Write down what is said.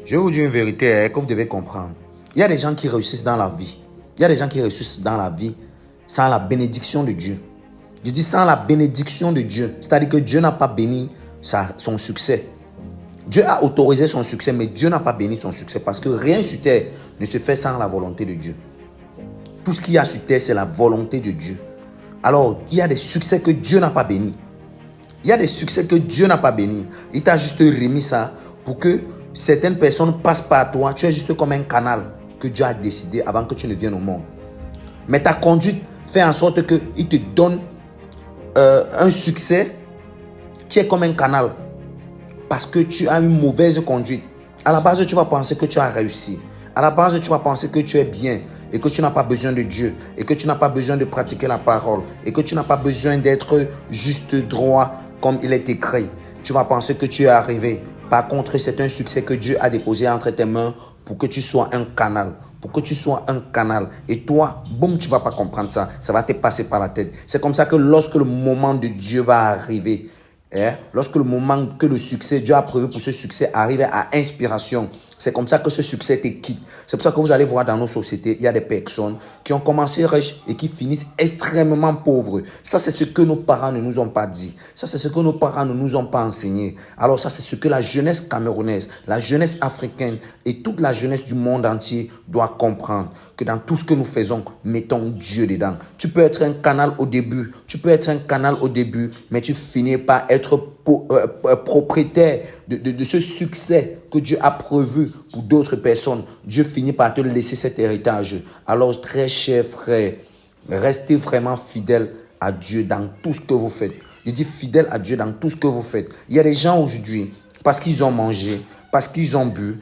Je vais vous dire une vérité que vous devez comprendre. Il y a des gens qui réussissent dans la vie. Il y a des gens qui réussissent dans la vie sans la bénédiction de Dieu. Je dis sans la bénédiction de Dieu. C'est-à-dire que Dieu n'a pas béni son succès. Dieu a autorisé son succès, mais Dieu n'a pas béni son succès parce que rien sur terre ne se fait sans la volonté de Dieu. Tout ce qu'il y a sur terre, c'est la volonté de Dieu. Alors, il y a des succès que Dieu n'a pas bénis. Il y a des succès que Dieu n'a pas bénis. Il t'a juste remis ça pour que certaines personnes passent par toi. Tu es juste comme un canal que Dieu a décidé avant que tu ne viennes au monde. Mais ta conduite fait en sorte qu'il te donne un succès qui est comme un canal. Parce que tu as une mauvaise conduite. À la base, tu vas penser que tu as réussi. À la base, tu vas penser que tu es bien et que tu n'as pas besoin de Dieu et que tu n'as pas besoin de pratiquer la parole et que tu n'as pas besoin d'être juste droit comme il est écrit. Tu vas penser que tu es arrivé. Par contre, c'est un succès que Dieu a déposé entre tes mains pour que tu sois un canal. Pour que tu sois un canal. Et toi, boum, tu ne vas pas comprendre ça. Ça va te passer par la tête. C'est comme ça que lorsque le moment de Dieu va arriver, lorsque le moment que le succès, Dieu a prévu pour ce succès arrive à inspiration, c'est comme ça que ce succès te quitte. C'est pour ça que vous allez voir dans nos sociétés, il y a des personnes qui ont commencé riches et qui finissent extrêmement pauvres. Ça, c'est ce que nos parents ne nous ont pas dit. Ça, c'est ce que nos parents ne nous ont pas enseigné. Alors ça, c'est ce que la jeunesse camerounaise, la jeunesse africaine et toute la jeunesse du monde entier doit comprendre. Que dans tout ce que nous faisons, mettons Dieu dedans. Tu peux être un canal au début. Tu peux être un canal au début, mais tu finis par être propriétaire de ce succès que Dieu a prévu pour d'autres personnes. Dieu finit par te laisser cet héritage. Alors, très cher frère, restez vraiment fidèle à Dieu dans tout ce que vous faites. Je dis fidèle à Dieu dans tout ce que vous faites. Il y a des gens aujourd'hui, parce qu'ils ont mangé, parce qu'ils ont bu,